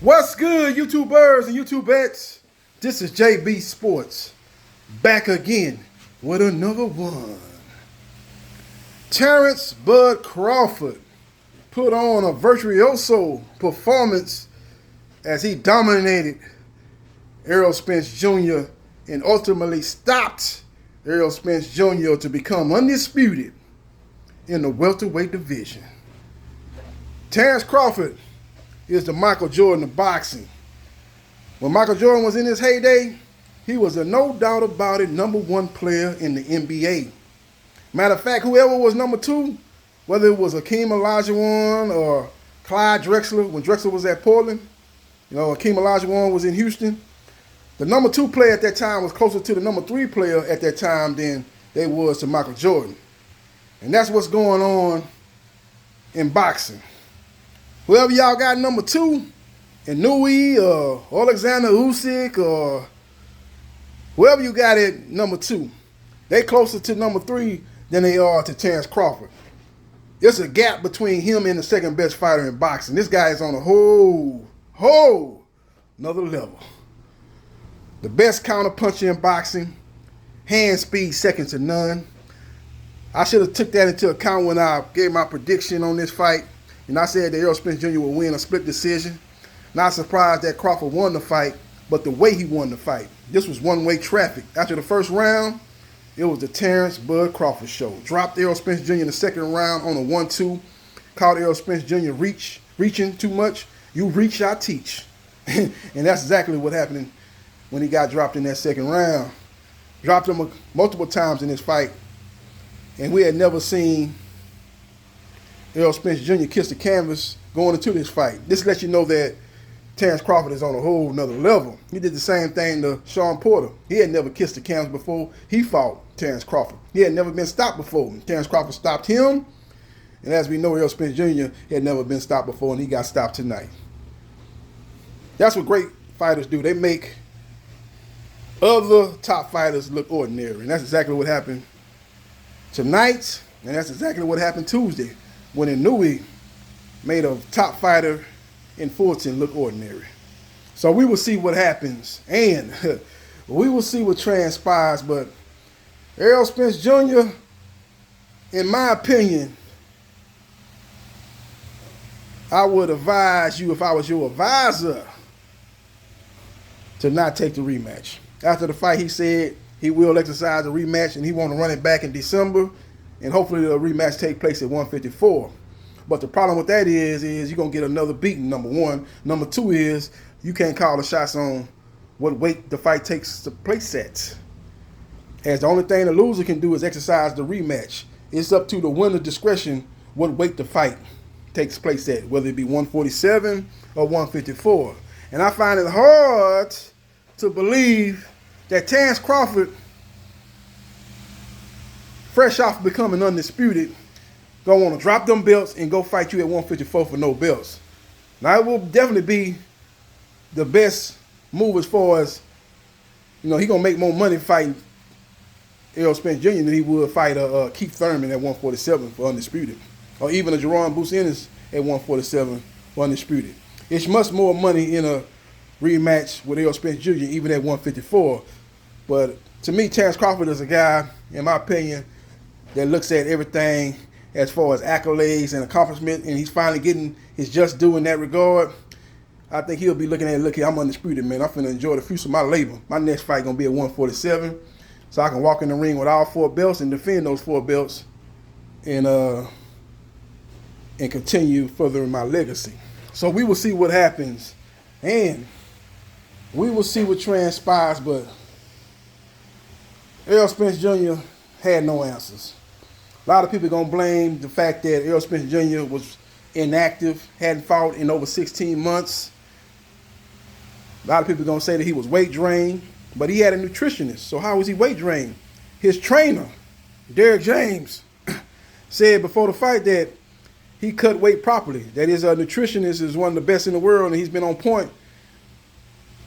What's good, YouTubers and YouTubettes? This is JB Sports, back again with another one. Terrence Bud Crawford put on a virtuoso performance as he dominated Errol Spence Jr. and ultimately stopped Errol Spence Jr. to become undisputed in the welterweight division. Terrence Crawford is the Michael Jordan of boxing. When Michael Jordan was in his heyday, he was a no doubt about it #1 player in the NBA. Matter of fact, whoever was #2, whether it was Hakeem Olajuwon or Clyde Drexler, when Drexler was at Portland, Hakeem Olajuwon was in Houston, the #2 player at that time was closer to the #3 player at that time than they was to Michael Jordan. And that's what's going on in boxing. Whoever y'all got #2, Inouye or Alexander Usyk or whoever you got at #2, they closer to #3 than they are to Terrence Crawford. There's a gap between him and the second best fighter in boxing. This guy is on a whole another level. The best counter puncher in boxing, hand speed second to none. I should have took that into account when I gave my prediction on this fight. And I said that Errol Spence Jr. would win a split decision. Not surprised that Crawford won the fight, but the way he won the fight. This was one-way traffic. After the first round, it was the Terrence Bud Crawford show. Dropped Errol Spence Jr. in the second round on a 1-2. Caught Errol Spence Jr. reaching too much. You reach, I teach. And that's exactly what happened when he got dropped in that second round. Dropped him multiple times in this fight. And we had never seen Errol Spence Jr. kiss the canvas going into this fight. This lets you know that Terrence Crawford is on a whole nother level. He did the same thing to Sean Porter. He had never kissed the canvas before he fought Terrence Crawford. He had never been stopped before. Terrence Crawford stopped him. And as we know, Errol Spence Jr. had never been stopped before, and he got stopped tonight. That's what great fighters do. They make other top fighters look ordinary. And that's exactly what happened tonight. And that's exactly what happened Tuesday, when Inouye made a top fighter in Fulton look ordinary. So we will see what happens, and we will see what transpires. But Errol Spence Jr., in my opinion, I would advise you, if I was your advisor, to not take the rematch. After the fight, he said he will exercise a rematch, and he want to run it back in December. And hopefully the rematch take place at 154. But the problem with that is you're going to get another beating, #1. #2 is you can't call the shots on what weight the fight takes place at. As the only thing the loser can do is exercise the rematch. It's up to the winner's discretion what weight the fight takes place at, whether it be 147 or 154. And I find it hard to believe that Terrence Crawford, fresh off becoming undisputed, gonna want to drop them belts and go fight you at 154 for no belts. Now, it will definitely be the best move as far as, he gonna make more money fighting Errol Spence Jr. than he would fight Keith Thurman at 147 for undisputed, or even a Jerome Bruce Ennis at 147 for undisputed. It's much more money in a rematch with Errol Spence Jr. even at 154. But to me, Terrence Crawford is a guy, in my opinion, that looks at everything as far as accolades and accomplishment, and he's finally getting his just due in that regard. I think he'll be looking at it, look here, I'm undisputed, man. I'm finna enjoy the fruits of my labor. My next fight gonna be at 147, so I can walk in the ring with all 4 belts and defend those 4 belts and continue furthering my legacy. So we will see what happens, and we will see what transpires, but Errol Spence Jr. had no answers. A lot of people going to blame the fact that Errol Spence Jr. was inactive, hadn't fought in over 16 months. A lot of people going to say that he was weight drained, but he had a nutritionist. So how was he weight drained? His trainer, Derek James, said before the fight that he cut weight properly. That his nutritionist is one of the best in the world, and he's been on point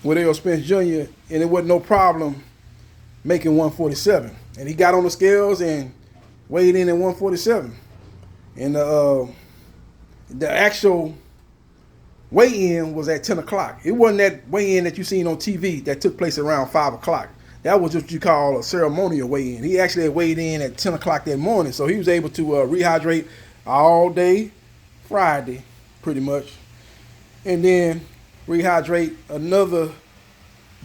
with Errol Spence Jr., and it wasn't no problem making 147. And he got on the scales and weighed in at 147. And the actual weigh-in was at 10 o'clock. It wasn't that weigh-in that you seen on TV that took place around 5 o'clock. That was what you call a ceremonial weigh-in. He actually had weighed in at 10 o'clock that morning, so he was able to rehydrate all day Friday, pretty much, and then rehydrate another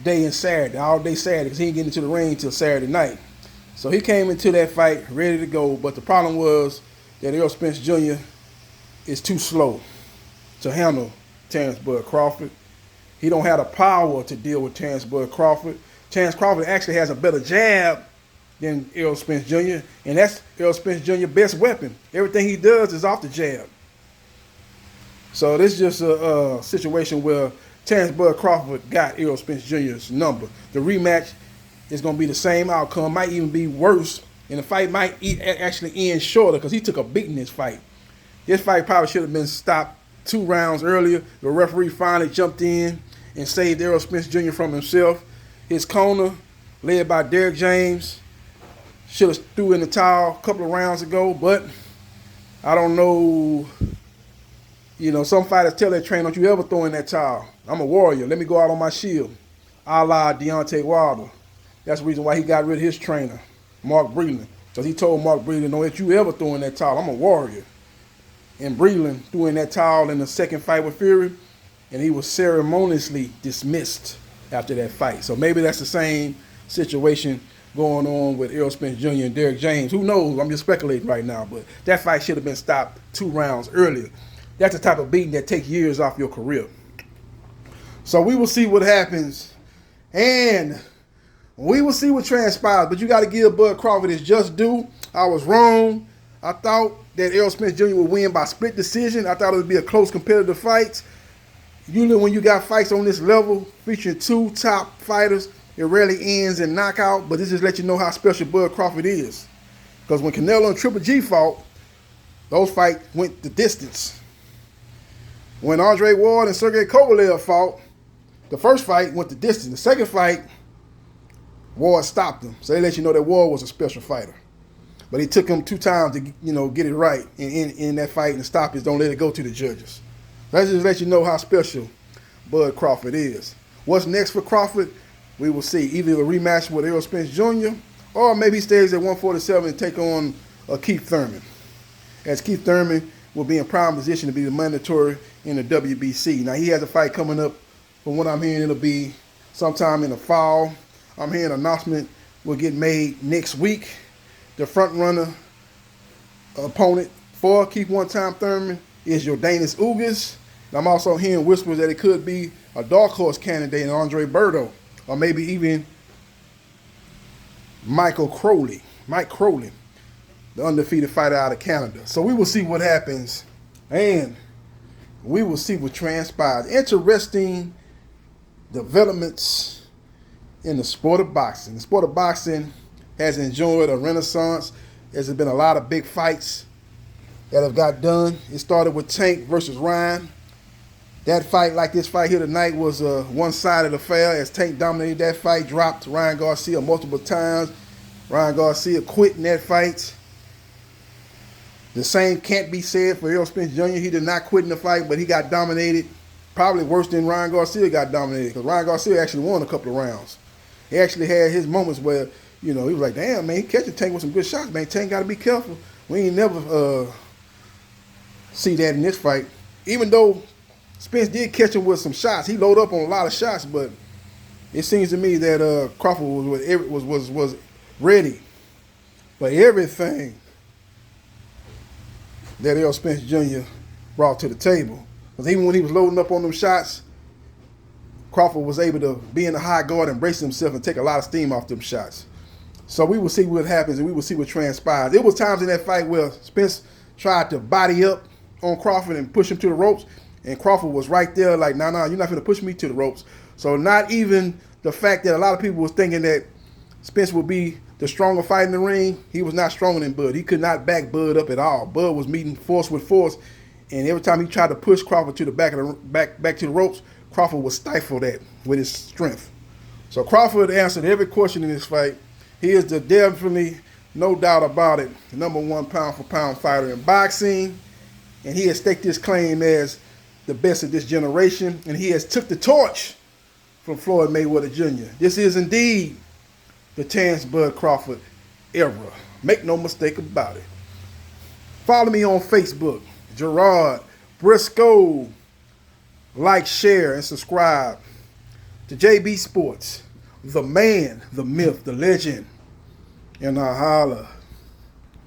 day in Saturday, all day Saturday, because he didn't get into the ring until Saturday night. So he came into that fight ready to go, but the problem was that Errol Spence Jr. is too slow to handle Terrence Bud Crawford. He don't have the power to deal with Terrence Bud Crawford. Terrence Crawford actually has a better jab than Errol Spence Jr., and that's Errol Spence Jr.'s best weapon. Everything he does is off the jab. So this is just a situation where Terrence Bud Crawford got Errol Spence Jr.'s number. The rematch is going to be the same outcome, might even be worse, and the fight might actually end shorter because he took a beating this fight. This fight probably should have been stopped 2 rounds earlier. The referee finally jumped in and saved Errol Spence Jr. from himself. His corner, led by Derrick James, should have threw in the towel a couple of rounds ago, but I don't know. You know, some fighters tell their trainer, don't you ever throw in that towel. I'm a warrior. Let me go out on my shield. A la Deontay Wilder. That's the reason why he got rid of his trainer, Mark Breland. Because he told Mark Breland, don't let you ever throw in that towel. I'm a warrior. And Breland threw in that towel in the second fight with Fury, and he was ceremoniously dismissed after that fight. So maybe that's the same situation going on with Errol Spence Jr. and Derrick James. Who knows? I'm just speculating right now. But that fight should have been stopped 2 rounds earlier. That's the type of beating that takes years off your career. So we will see what happens. And we will see what transpires. But you got to give Bud Crawford his just due. I was wrong. I thought that Errol Spence Jr. would win by split decision. I thought it would be a close competitive fight. Usually when you got fights on this level featuring 2 top fighters, it rarely ends in knockout. But this just lets you know how special Bud Crawford is. Because when Canelo and Triple G fought, those fights went the distance. When Andre Ward and Sergey Kovalev fought, the first fight went the distance. The second fight, Ward stopped him. So they let you know that Ward was a special fighter. But he took him 2 times to, get it right in that fight, and the stoppage don't let it go to the judges. Let's just let you know how special Bud Crawford is. What's next for Crawford? We will see. Either a rematch with Errol Spence Jr., or maybe he stays at 147 and take on Keith Thurman. As Keith Thurman will be in prime position to be the mandatory in the WBC. Now, he has a fight coming up. From what I'm hearing, it'll be sometime in the fall. I'm hearing an announcement will get made next week. The front-runner opponent for Keith one-time Thurman is Jordanis Ugas. And I'm also hearing whispers that it could be a dark horse candidate in Andre Berto, or maybe even Mike Crowley, the undefeated fighter out of Canada. So we will see what happens, and we will see what transpires. Interesting developments in the sport of boxing. The sport of boxing has enjoyed a renaissance. There's been a lot of big fights that have got done. It started with Tank versus Ryan. That fight, like this fight here tonight, was a one-sided affair as Tank dominated that fight, dropped Ryan Garcia multiple times. Ryan Garcia quit in that fight. The same can't be said for Errol Spence Jr. He did not quit in the fight, but he got dominated, probably worse than Ryan Garcia got dominated, because Ryan Garcia actually won a couple of rounds. He actually had his moments where, he was like, damn, man, he catching Tank with some good shots, man. Tank got to be careful. We ain't never see that in this fight. Even though Spence did catch him with some shots, he loaded up on a lot of shots, but it seems to me that Crawford was ready for everything that Errol Spence Jr. brought to the table. Because even when he was loading up on them shots, Crawford was able to be in the high guard and brace himself and take a lot of steam off them shots. So we will see what happens, and we will see what transpires. There was times in that fight where Spence tried to body up on Crawford and push him to the ropes, and Crawford was right there like, nah, you're not going to push me to the ropes. So not even the fact that a lot of people was thinking that Spence would be the stronger fight in the ring, he was not stronger than Bud. He could not back Bud up at all. Bud was meeting force with force, and every time he tried to push Crawford to the back to the ropes, Crawford would stifle that with his strength. So Crawford answered every question in this fight. He is definitely, no doubt about it, the #1 pound-for-pound fighter in boxing, and he has staked his claim as the best of this generation, and he has took the torch from Floyd Mayweather Jr. This is indeed the Terrence Bud Crawford era. Make no mistake about it. Follow me on Facebook, Gerard Briscoe. Like, share, and subscribe to JB Sports, the man, the myth, the legend, and I holla.